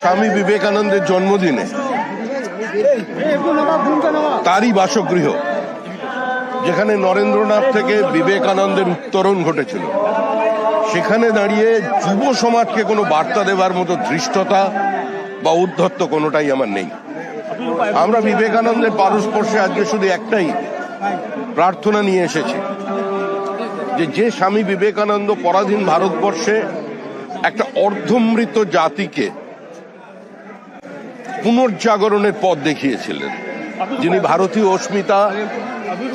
স্বামী বিবেকানন্দের জন্মদিনে তারই বাসগৃহ, যেখানে নরেন্দ্রনাথ থেকে বিবেকানন্দের উত্তরণ ঘটেছিল, সেখানে দাঁড়িয়ে যুব সমাজকে কোনো বার্তা দেবার মতো ধৃষ্টতা বা উদ্ধত্ত কোনোটাই আমার নেই। আমরা বিবেকানন্দের পারস্পর্শে আজকে শুধু একটাই প্রার্থনা নিয়ে এসেছি, যে স্বামী বিবেকানন্দ পরাধীন ভারতবর্ষে একটা অর্ধমৃত জাতিকে পুনর্জাগরণের পথ দেখিয়েছিলেন, যিনি ভারতীয় অস্মিতা,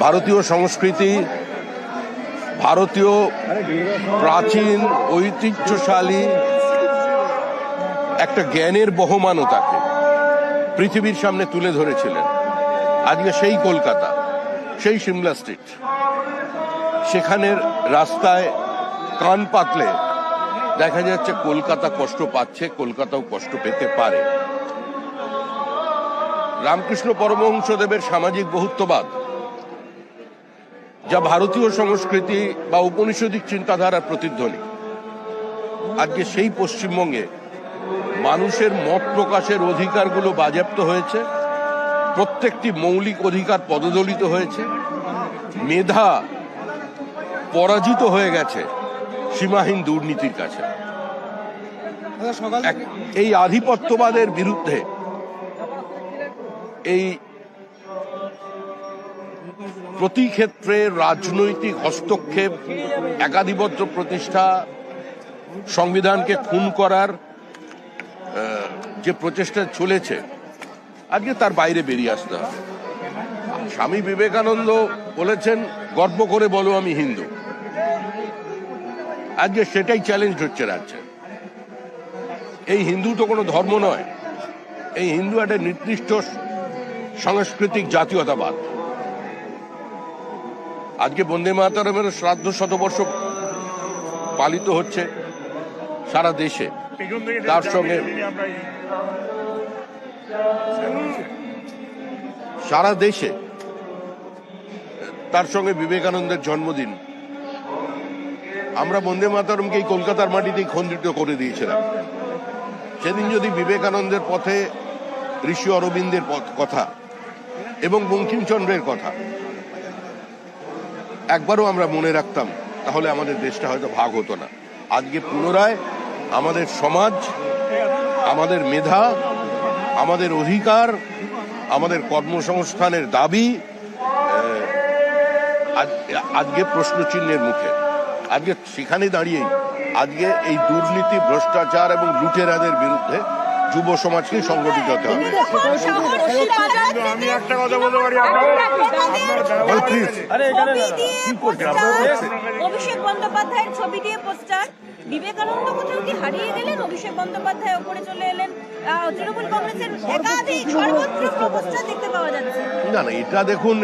ভারতীয় সংস্কৃতি, ভারতীয় প্রাচীন ঐতিহ্যশালী একটা জ্ঞানের বহমানতাকে পৃথিবীর সামনে তুলে ধরেছিলেন। আজকে সেই কলকাতা, সেই সিমলা স্ট্রিট, সেখানের রাস্তায় কান পাতলে দেখা যাচ্ছে কলকাতা কষ্ট পাচ্ছে, কলকাতাও কষ্ট পেতে পারে। রামকৃষ্ণ পরমহংসদেবের সামাজিক বহুত্ববাদ, যা ভারতীয় সংস্কৃতি বা ঔপনিষদিক চিন্তাধারার প্রতিধ্বনি, আজকে সেই পশ্চিমবঙ্গে মানুষের মত প্রকাশের অধিকারগুলো বাজেয়াপ্ত হয়েছে, প্রত্যেকটি মৌলিক অধিকার পদদলিত হয়েছে, মেধা পরাজিত হয়ে গেছে সীমাহীন দুর্নীতির কাছে। এই আধিপত্যবাদের বিরুদ্ধে, এই প্রতি ক্ষেত্রে রাজনৈতিক হস্তক্ষেপ, একাধিপত্য প্রতিষ্ঠা, সংবিধানকে খুন করার যে প্রচেষ্টা চলেছে, আজকে তার বাইরে বেরিয়ে আসতে হবে। স্বামী বিবেকানন্দ বলেছেন, গর্ব করে বলো আমি হিন্দু। আজকে সেটাই চ্যালেঞ্জ হচ্ছে রাজ্যে। এই হিন্দু তো কোনো ধর্ম নয়, এই হিন্দু একটা নির্দিষ্ট সাংস্কৃতিক জাতীয়তাবাদ। আজকে বন্দে মাতরমের শ্রাদ্ধ শতবর্ষ পালিত হচ্ছে সারা দেশে, তার সঙ্গে সারা দেশে তার সঙ্গে বিবেকানন্দের জন্মদিন। আমরা বন্দে মাতরমকে এই কলকাতার মাটিতেই খণ্ডিত করে দিয়েছিলাম। সেদিন যদি বিবেকানন্দের পথে ঋষি অরবিন্দের কথা এবং বঙ্কিমচন্দ্রের কথা একবারও আমরা মনে রাখতাম, তাহলে আমাদের দেশটা হয়তো ভাগ হতো না। আজকে পুনরায় আমাদের সমাজ, আমাদের মেধা, আমাদের অধিকার, আমাদের কর্মসংস্থানের দাবি আজকে প্রশ্নচিহ্নের মুখে। আজকে সেখানে দাঁড়িয়েই আজকে এই দুর্নীতি, ভ্রষ্টাচার এবং লুটেরাদের বিরুদ্ধে যুব সমাজকে সংগঠিত হতে হবে। আমি একটা কথা বলতে পারি, অভিষেক বন্দ্যোপাধ্যায়ের ছবি দিয়ে পোস্টার, বিবেকানন্দ কোথাও কি হারিয়ে গেলেন? অভিষেক বন্দ্যোপাধ্যায় ওপরে চলে এলেন, তৃণমূল কংগ্রেসের একাধিক সর্বত্র পোস্টার দেখতে পাওয়া যাচ্ছে। না, এটা দেখুন,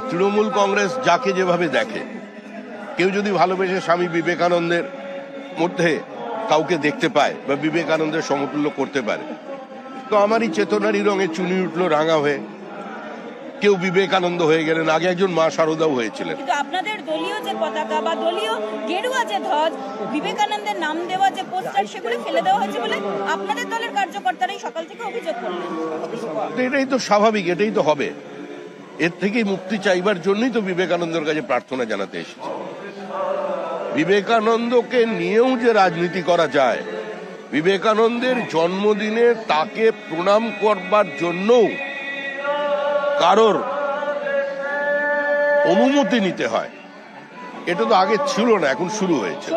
তৃণমূল কংগ্রেস যাকে যেভাবে দেখে, কেউ যদি ভালোবেসে স্বামী বিবেকানন্দের মধ্যে কাউকে দেখতে পায় বা বিবেকানন্দের সমতুল্য করতে পারে, তো আমারই চেতনারই রঙে চুনি উঠলো রাঙা হয়ে, কেউ বিবেকানন্দ হয়ে গেলেন। আগে একজন মা শারদাও হয়েছিলেন। কিন্তু আপনাদের দলীয় যে পতাকা বা দলীয় গেরুয়া যে ধ্বজ, বিবেকানন্দের নাম দেওয়া যে পোস্টার, সেগুলো ফেলে দেওয়া হয়েছে বলে আপনাদের দলের কার্যকর্তারাই সকাল থেকে অভিযোগ করলেন। এটাই তো স্বাভাবিক, এটাই তো হবে। এর থেকেই মুক্তি চাইবার জন্যই তো বিবেকানন্দের কাছে প্রার্থনা জানাতে এসেছি। বিবেকানন্দকে নিয়েও যে রাজনীতি করা যায়, বিবেকানন্দের জন্মদিনে তাকে প্রণাম করবার জন্য কারোর অনুমতি নিতে হয়, এটা তো আগে ছিল না, এখন শুরু হয়েছে।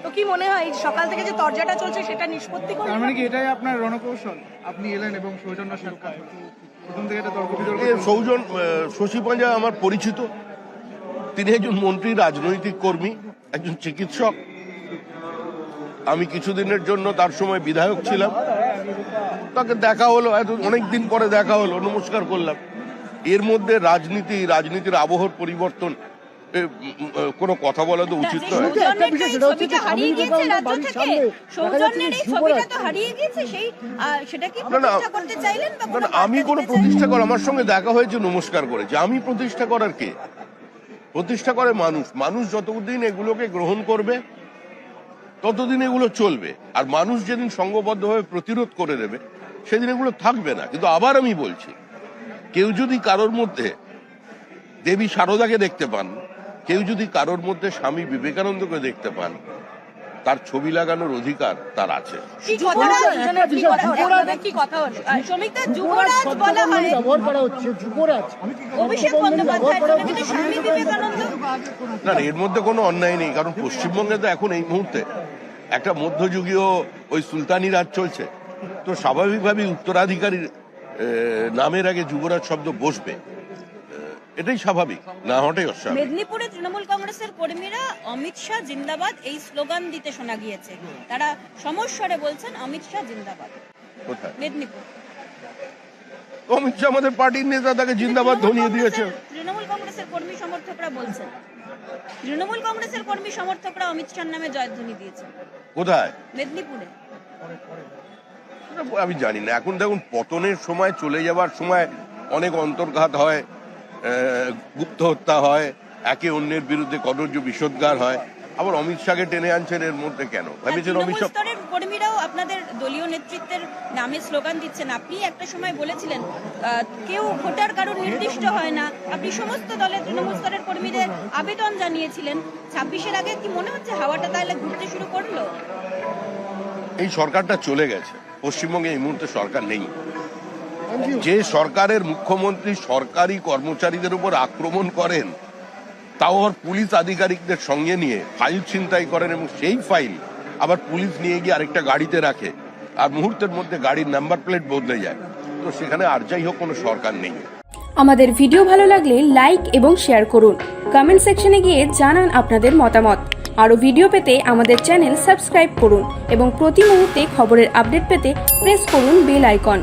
তো কি মনে হয় সকাল থেকে যে তরজাটা চলছে সেটা নিষ্পত্তি করে? তার মানে কি এটাই আপনার রণকৌশল? আপনি এলেন এবং সৌজন্য সরকার প্রথম থেকে একটা তর্ক বিতর্ক। সৌজন শশী পাঁজা আমার পরিচিত, তিনি একজন মন্ত্রী, রাজনৈতিক কর্মী, একজন চিকিৎসক। আমি কিছুদিনের জন্য তার সময় বিধায়ক ছিলাম, তাকে দেখা হলো, অনেকদিন পরে দেখা হলো, নমস্কার করলাম। এর মধ্যে রাজনীতির আবহাওয়ার পরিবর্তন কোনো কথা বলা তো উচিত নয়। আমি কোনো প্রতিষ্ঠা করা, আমার সঙ্গে দেখা হয়েছে, নমস্কার করেছে, আমি প্রতিষ্ঠা করার কে? প্রতিষ্ঠা করে মানুষ। মানুষ যতদিন এগুলোকে গ্রহণ করবে ততদিন এগুলো চলবে। আর মানুষ যেদিন সংঘবদ্ধভাবে প্রতিরোধ করে দেবে সেদিন এগুলো থাকবে না। কিন্তু আবার আমি বলছি, কেউ যদি কারোর মধ্যে দেবী সারদাকে দেখতে পান, কেউ যদি কারোর মধ্যে স্বামী বিবেকানন্দকে দেখতে পান, তার ছবি লাগানোর অধিকার তার আছে। না, এর মধ্যে কোনো অন্যায় নেই, কারণ পশ্চিমবঙ্গে তো এখন এই মুহূর্তে একটা মধ্যযুগীয় ওই সুলতানি রাজ চলছে। তো স্বাভাবিকভাবেই উত্তরাধিকারীর নামের আগে যুবরাজ শব্দ বসবে, এটাই স্বাভাবিক, না হটাই অস্বাভাবিক। মেদিনীপুরে তৃণমূল কংগ্রেসের কর্মীরা অমিত শাহ জিন্দাবাদ এই স্লোগান দিতে শোনা গিয়েছে। তারা সমস্বরে বলছেন অমিত শাহ জিন্দাবাদ। কোথায়? মেদিনীপুর। অমিত শাহ আমাদের পার্টির নেতা, তাকে জিন্দাবাদ ধনিয়ে দিয়েছে। তৃণমূল কংগ্রেসের কর্মী সমর্থকরা বলছেন, তৃণমূল কংগ্রেসের কর্মী সমর্থকরা অমিত শাহর নামে জয়ধ্বনি দিয়েছে। কোথায়? মেদিনীপুরে। আমি জানি না। এখন দেখুন, পতনের সময়, চলে যাবার সময় অনেক অন্তর্ঘাত হয়, গুপ্ত হত্যা হয়, একে অন্যের বিরুদ্ধে কদর্য বিষোদ্গার হয়। আবার অমিত শাহকে টেনে আনছেন এর মধ্যে কেন? ভেবেছেন অমিত শাহ? স্তরের কর্মীরাও আপনাদের দলীয় নেতৃত্বের নামে স্লোগান দিচ্ছেন। আপনি একটা সময় বলেছিলেন কেউ ভোটার কারণ নির্দিষ্ট হয় না। আপনি সমস্ত দলের তৃণমূল স্তরের কর্মীদের আবেদন জানিয়েছিলেন। 26-এর আগে কি মনে হচ্ছে হাওয়াটা তাহলে ঘুরতে শুরু করলো? এই সরকারটা চলে গেছে, পশ্চিমবঙ্গে এই মুহূর্তে সরকার নেই। যে সরকারের মুখ্যমন্ত্রী সরকারি কর্মচারীদের উপর আক্রমণ করেন, তাও আর পুলিশ আধিকারিকদের সঙ্গে নিয়ে ফাইল ছিনতাই করেন, এবং সেই ফাইল আবার পুলিশ নিয়ে গিয়ে আরেকটা গাড়িতে রাখে, আর মুহূর্তের মধ্যে গাড়ির নাম্বার প্লেট বদলে যায়, তো সেখানে আর যাই হোক কোনো সরকার নেই। আমাদের ভিডিও ভালো লাগলে লাইক এবং শেয়ার করুন। কমেন্ট সেকশনে গিয়ে জানান আপনাদের মতামত। আরও ভিডিও পেতে আমাদের চ্যানেল সাবস্ক্রাইব করুন এবং প্রতি মুহূর্তে খবরের আপডেট পেতে প্রেস করুন বেল আইকন।